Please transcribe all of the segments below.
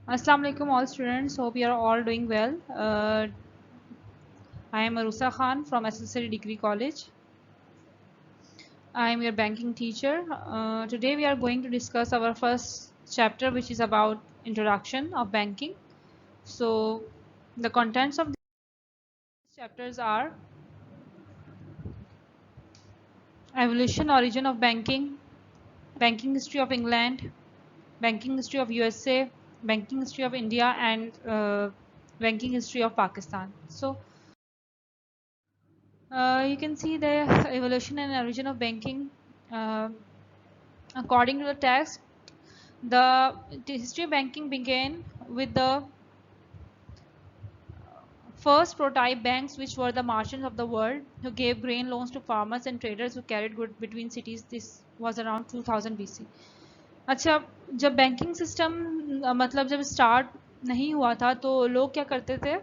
Assalamu alaikum all students, hope you are all doing well. I am Arusa Khan from Accessory Degree College. I am your banking teacher. Today we are going to discuss our first chapter, which is about introduction of banking. So the contents of these chapters are evolution, origin of banking, banking history of England, banking history of USA, banking history of India, and banking history of Pakistan. So you can see the evolution and origin of banking. Uh, According to the text, the history of banking began with the first prototype banks, which were the merchants of the world, who gave grain loans to farmers and traders who carried goods between cities. This was around 2000 BC. अच्छा, जब banking system मतलब जब start नहीं हुआ था तो लोग क्या करते थे,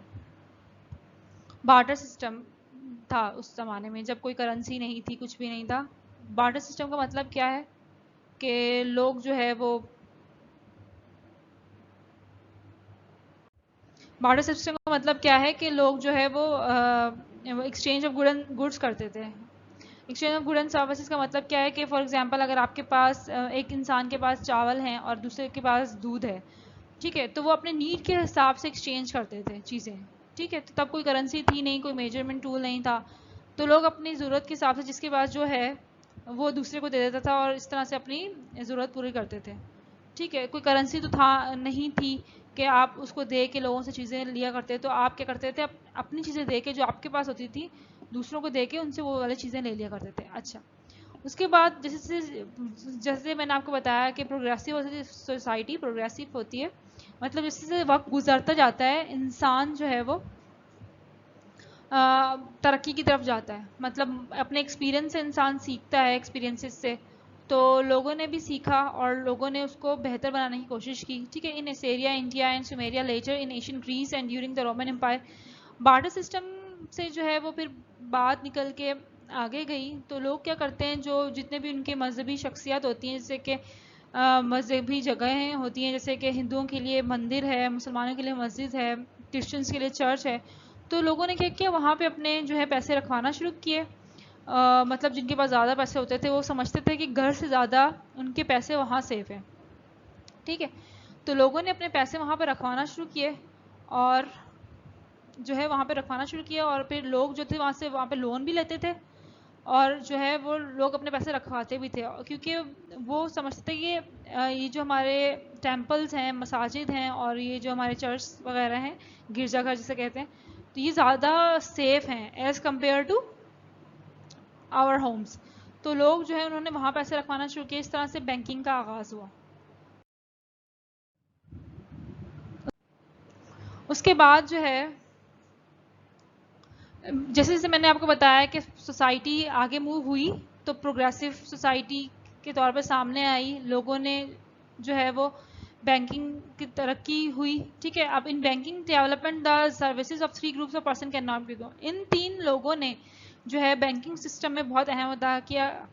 बार्टर सिस्टम था उस ज़माने में, जब कोई करेंसी नहीं थी, कुछ भी नहीं था। बार्टर सिस्टम का मतलब क्या है कि लोग जो है वो बार्टर सिस्टम का मतलब क्या है कि लोग जो है वो एक्सचेंज ऑफ गुड्स करते थे। Exchange of good and services का मतलब क्या है कि फॉर एग्जांपल अगर आपके पास एक इंसान के पास चावल हैं और दूसरे के पास दूध है, ठीक है, तो वो अपने नीड के हिसाब से एक्सचेंज करते थे चीज़ें। ठीक है, तो तब कोई करेंसी थी नहीं, कोई मेजरमेंट टूल नहीं था, तो लोग अपनी ज़रूरत के हिसाब से जिसके पास जो है वो दूसरे को दे देता था और इस तरह से अपनी ज़रूरत पूरी करते थे। ठीक है, कोई करेंसी तो था नहीं थी कि आप उसको दे के लोगों से चीज़ें लिया करते, तो आप क्या करते थे, अपनी चीज़ें दे के जो आपके पास होती थी दूसरों को दे के उनसे वो वाली चीज़ें ले लिया करते थे। अच्छा, उसके बाद जैसे जैसे मैंने आपको बताया कि प्रोग्रेसिव सोसाइटी प्रोग्रेसिव होती है, मतलब जैसे जैसे वक्त गुजरता जाता है इंसान जो है वो तरक्की की तरफ जाता है, मतलब अपने एक्सपीरियंस से इंसान सीखता है, एक्सपीरियंसेस से। तो लोगों ने भी सीखा और लोगों ने उसको बेहतर बनाने की कोशिश की। ठीक है, in Assyria India and Sumeria later in ancient Greece and during the Roman empire, barter system से जो है वो फिर बात निकल के आगे गई। तो लोग क्या करते हैं, जो जितने भी उनके मजहबी शख्सियत होती हैं, जैसे कि मजहबी जगहें होती हैं, जैसे कि हिंदुओं के लिए मंदिर है, मुसलमानों के लिए मस्जिद है, क्रिश्चियंस के लिए चर्च है, तो लोगों ने क्या किया, वहाँ पे अपने जो है पैसे रखवाना शुरू किए। मतलब जिनके पास ज़्यादा पैसे होते थे वो समझते थे कि घर से ज़्यादा उनके पैसे वहाँ सेफ हैं। ठीक है, तो लोगों ने अपने पैसे वहाँ पे रखवाना शुरू किए और जो है वहाँ पे रखवाना शुरू किया, और फिर लोग जो थे वहाँ से वहाँ पे लोन भी लेते थे और जो है वो लोग अपने पैसे रखवाते भी थे, क्योंकि वो समझते थे कि ये जो हमारे टेम्पल्स हैं, मसाजिद हैं और ये जो हमारे चर्च वगैरह हैं, गिरजाघर जिसे कहते हैं, तो ये ज़्यादा सेफ हैं as compare to our homes. तो लोग जो है उन्होंने वहाँ पैसे रखवाना शुरू किया, इस तरह से बैंकिंग का आगाज़ हुआ। उसके बाद जो है जैसे जैसे मैंने आपको बताया कि सोसाइटी आगे मूव हुई, तो प्रोग्रेसिव सोसाइटी के तौर पर सामने आई, लोगों ने जो है वो बैंकिंग की तरक्की हुई। ठीक है, अब in banking development the services of three groups of person can not be, इन तीन लोगों ने जो है बैंकिंग सिस्टम में बहुत अहम अदा किया।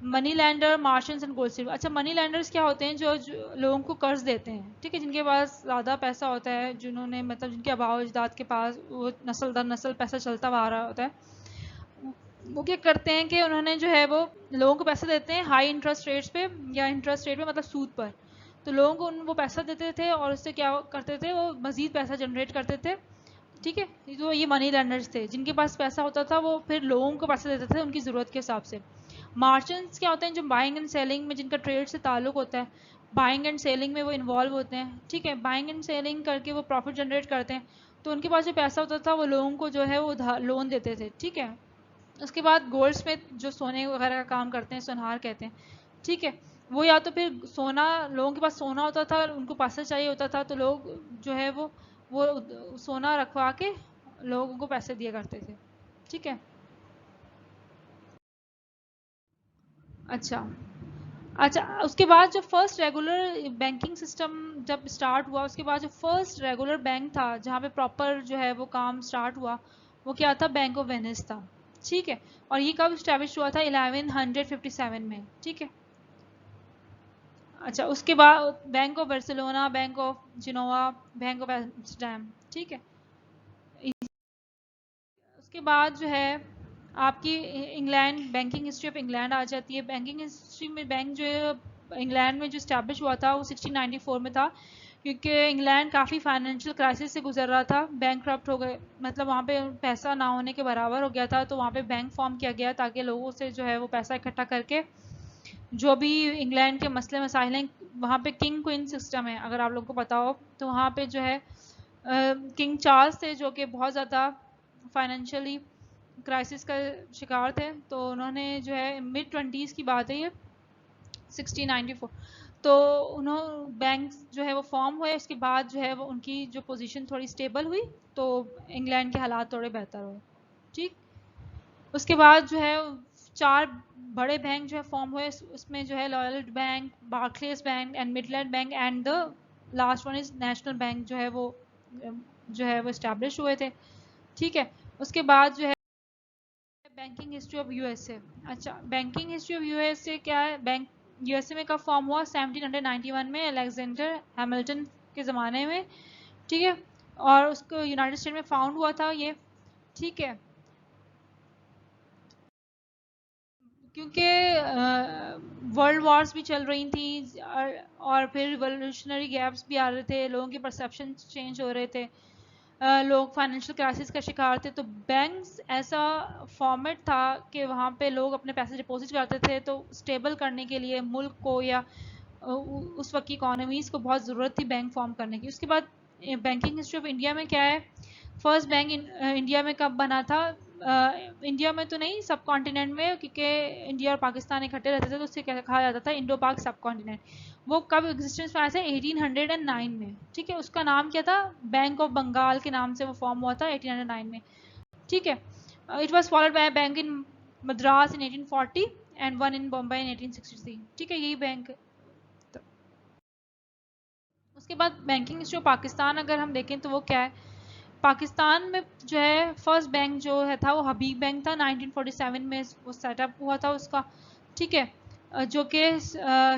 Money lender, marshals and gold silver. अच्छा, मनी लैंडर्स क्या होते हैं, जो लोगों को कर्ज देते हैं। ठीक है, जिनके पास ज़्यादा पैसा होता है, जिन्होंने मतलब जिनके आबाओ अजदाद के पास वो नस्ल दर नस्ल पैसा चलता हुआ आ रहा होता है, वो क्या करते हैं कि उन्होंने जो है वो लोगों को पैसे देते हैं हाई इंटरेस्ट रेट्स पे, या इंटरेस्ट रेट पे मतलब सूद पर। तो लोगों को वो पैसा देते थे और उससे क्या करते थे, वो मज़ीद पैसा जनरेट करते थे। ठीक है, तो ये मनी लैंडर्स थे, जिनके पास पैसा होता था वो फिर लोगों को पैसे देते थे उनकी ज़रूरत के हिसाब से। मार्चेंट्स क्या होते हैं, जो बाइंग एंड सेलिंग में जिनका ट्रेड से ताल्लुक होता है, बाइंग एंड सेलिंग में वो इन्वॉल्व होते हैं। ठीक है, बाइंग एंड सेलिंग करके वो प्रॉफिट जनरेट करते हैं, तो उनके पास जो पैसा होता था वो लोगों को जो है वो लोन देते थे। ठीक है, उसके बाद गोल्ड स्मिथ जो सोने वगैरह का काम करते हैं, सुनहार कहते हैं। ठीक है, वो या तो फिर सोना, लोगों के पास सोना होता था, उनको पैसा चाहिए होता था, तो लोग जो है वो सोना रखवा के लोगों को पैसे दिया करते थे। ठीक है, अच्छा अच्छा, उसके बाद जो फर्स्ट रेगुलर बैंकिंग सिस्टम जब स्टार्ट हुआ, उसके बाद जो फर्स्ट रेगुलर बैंक था जहाँ पे प्रॉपर जो है वो काम स्टार्ट हुआ, वो क्या था, बैंक ऑफ वेनिस था। ठीक है, और ये कब स्टैब्लिश हुआ था, 1157 में। ठीक है, अच्छा, उसके बाद bank of Barcelona, bank of Genoa, bank of Amsterdam, ठीक है। उसके बाद जो है आपकी England, banking history of England आ जाती है। बैंकिंग हिस्ट्री में बैंक जो है इंग्लैंड में जो स्टैब्लिश हुआ था वो 1694 में था, क्योंकि इंग्लैंड काफ़ी फाइनेंशियल क्राइसिस से गुजर रहा था, बैंक करप्ट हो गए, मतलब वहाँ पे पैसा ना होने के बराबर हो गया था, तो वहाँ पे बैंक फॉर्म किया गया ताकि लोगों से जो है वो पैसा इकट्ठा करके जो भी इंग्लैंड के मसले मसाइल हैं, वहाँ पे किंग क्वीन सिस्टम है अगर आप लोगों को पता हो, तो वहाँ पे जो है किंग चार्ल्स थे जो कि बहुत ज़्यादा फाइनेंशियली क्राइसिस का शिकार थे, तो उन्होंने जो है मिड 20s की बात है ये 1694, तो उन्होंने बैंक जो है वो फॉर्म हुए। उसके बाद जो है वो उनकी जो पोजीशन थोड़ी स्टेबल हुई, तो इंग्लैंड के हालात थोड़े बेहतर हुए, ठीक। उसके बाद जो है 4 बड़े बैंक जो है फॉर्म हुए, उसमें जो है loyal bank, Barclays bank and Midland bank and the last one is national bank, जो है वो इस्टेब्लिश हुए थे, ठीक है। उसके बाद जो है बैंकिंग हिस्ट्री ऑफ यूएसए। अच्छा, बैंकिंग हिस्ट्री ऑफ यूएसए क्या है? बैंक यूएसए में कब फॉर्म हुआ? 1791 में अलेक्जेंडर हैमिल्टन के ज़माने में, ठीक है। और उसको यूनाइटेड स्टेट में फाउंड हुआ था ये, ठीक है। क्योंकि वर्ल्ड वॉर्स भी चल रही थी और फिर रिवोल्यूशनरी गैप्स भी आ रहे थे, लोगों के परसेप्शन चेंज हो रहे थे, लोग फाइनेंशियल क्राइसिस का शिकार थे, तो बैंक्स ऐसा फॉर्मेट था कि वहाँ पे लोग अपने पैसे डिपॉजिट करते थे, तो स्टेबल करने के लिए मुल्क को या उस वक्त की इकोनॉमीज़ को बहुत ज़रूरत थी बैंक फॉर्म करने की। उसके बाद बैंकिंग हिस्ट्री ऑफ इंडिया में क्या है? फर्स्ट बैंक इंडिया में कब बना था? इंडिया में तो नहीं, सब कॉन्टिनेंट में, क्योंकि इंडिया और पाकिस्तान इकट्ठे रहते थे तो उससे कहा जाता था इंडो पाक सब कॉन्टिनेंट। वो कब एग्जिस्टेंस में आया था? 1809 में, ठीक है। उसका नाम क्या था? बैंक ऑफ बंगाल के नाम से वो फॉर्म हुआ था 1809 में, ठीक है। It was followed by bank in Madras in 1840 and one in Bombay in 1863, ठीक है। यही बैंक। उसके बाद बैंकिंग हिस्ट्री ऑफ पाकिस्तान अगर हम देखें तो वो क्या है? पाकिस्तान में जो है फर्स्ट बैंक जो है था वो हबीब बैंक था, 1947 में वो सेटअप हुआ था उसका, ठीक है। जो कि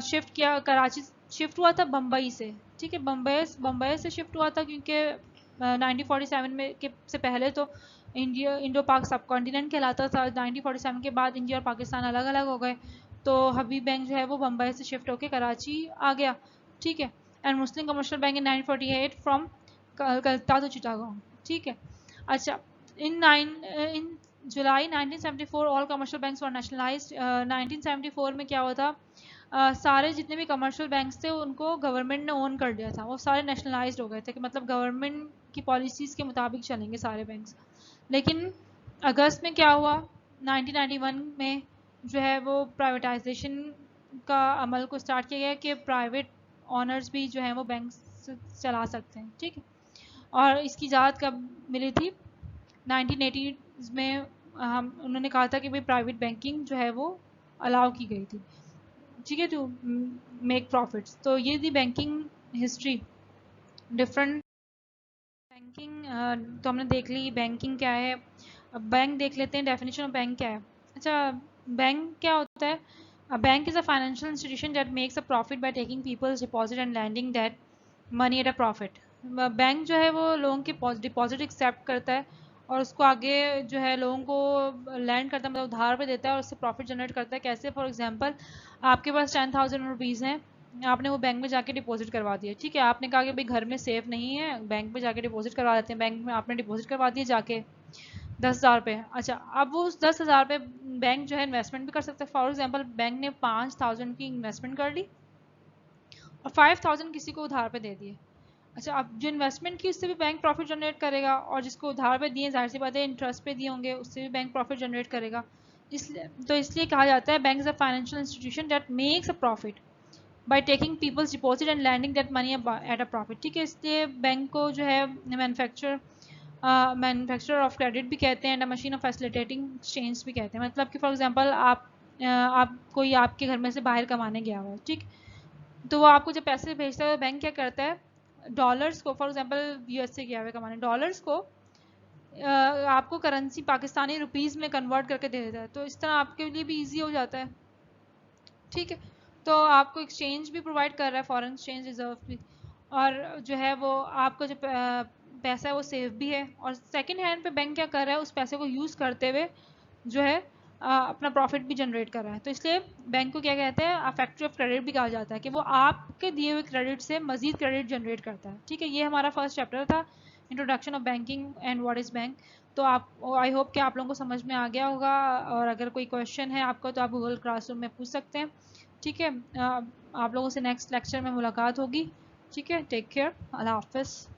शिफ्ट किया, कराची शिफ्ट हुआ था बम्बई से, ठीक है। बम्बई से शिफ्ट हुआ था क्योंकि 1947 में के से पहले तो इंडो पाक सब कॉन्टिनेंट कहलाता था। 1947 के बाद इंडिया और पाकिस्तान अलग अलग हो गए, तो हबीब बैंक जो है वो बम्बई से शिफ्ट होकर कराची आ गया, ठीक है। And Muslim commercial bank in 1948 from Calcutta to Chittagong, ठीक है। अच्छा, in July 1974 all commercial banks were nationalized. 1974 में क्या हुआ था? सारे जितने भी कमर्शियल बैंक्स थे उनको गवर्नमेंट ने ओन कर दिया था, वो सारे नेशनलाइज्ड हो गए थे, कि मतलब गवर्नमेंट की पॉलिसीज़ के मुताबिक चलेंगे सारे बैंक्स। लेकिन अगस्त में क्या हुआ? 1991 में जो है वो प्राइवेटाइजेशन का अमल को स्टार्ट किया गया कि प्राइवेट ऑनर्स भी जो हैं वो बैंक चला सकते हैं, ठीक है। और इसकी इजाज़त कब मिली थी? 1980 में हम उन्होंने कहा था कि भाई प्राइवेट बैंकिंग जो है वो अलाउ की गई थी, ठीक है, टू मेक प्रॉफिट्स। तो ये थी बैंकिंग हिस्ट्री। डिफरेंट बैंकिंग तो हमने देख ली, बैंकिंग क्या है। अब बैंक देख लेते हैं, डेफिनेशन ऑफ बैंक क्या है। अच्छा, बैंक क्या होता है? A bank is a financial institution that makes a profit by taking people's deposit and lending that money at a profit. Bank जो है वो लोगों के डिपॉजिट एक्सेप्ट करता है और उसको आगे जो है लोगों को लैंड करता है, मतलब उधार पे देता है और उससे प्रॉफिट जनरेट करता है। कैसे? फॉर एग्जांपल, आपके पास 10,000 रुपीज़ हैं, आपने वो बैंक में जाके डिपॉजिट करवा दिया, ठीक है। आपने कहा कि भाई घर में सेफ नहीं है, बैंक में जाके डिपॉजिट करवा देते हैं। बैंक में आपने डिपॉजिट करवा दिया जाके 10,000 रुपये। अच्छा, अब वो उस 10,000 रुपये बैंक जो है इन्वेस्टमेंट भी कर सकता है। फॉर एग्जांपल, बैंक ने 5,000 की इन्वेस्टमेंट कर ली और 5,000 किसी को उधार पे दे दिए। अच्छा, अब जो इन्वेस्टमेंट की उससे भी बैंक प्रॉफिट जनरेट करेगा, और जिसको उधार पे दिए जाहिर सी बात है इंटरेस्ट पे दिए होंगे, उससे भी बैंक प्रॉफिट जनरेट करेगा। इसलिए कहा जाता है bank is a financial institution that makes a profit by taking people's deposit and lending that money at a profit, ठीक है। इसलिए बैंक को जो है मैन्युफैक्चरर ऑफ क्रेडिट भी कहते हैं and machine of facilitating exchange भी कहते हैं। मतलब कि फॉर एग्जांपल, आप कोई आपके घर में से बाहर कमाने गया हुआ है, ठीक, तो वो आपको जब पैसे भेजता है, बैंक क्या करता है? डॉलर्स को, फॉर एग्जांपल यूएसए गया हुआ है कमाने, डॉलर्स को आपको करेंसी पाकिस्तानी रुपीज़ में कन्वर्ट करके दे देता है, तो इस तरह आपके लिए भी ईजी हो जाता है, ठीक है। तो आपको एक्सचेंज भी प्रोवाइड कर रहा है, फॉरेन एक्सचेंज रिजर्व भी, और जो है वो आपका जो पैसा है वो सेफ भी है। और सेकंड हैंड पे बैंक क्या कर रहा है, उस पैसे को यूज़ करते हुए जो है अपना प्रॉफिट भी जनरेट कर रहा है। तो इसलिए बैंक को क्या कहते हैं, फैक्ट्री ऑफ क्रेडिट भी कहा जाता है, कि वो आपके दिए हुए क्रेडिट से मजीद क्रेडिट जनरेट करता है। ठीक है, ये हमारा फर्स्ट चैप्टर था, introduction of banking and what is bank. तो आप, आई होप कि आप लोगों को समझ में आ गया होगा, और अगर कोई क्वेश्चन है आपका तो आप गूगल क्लासरूम में पूछ सकते हैं। ठीक है, आप लोगों से नेक्स्ट लेक्चर में मुलाकात होगी। ठीक है, टेक केयर, अल्लाह हाफिज़।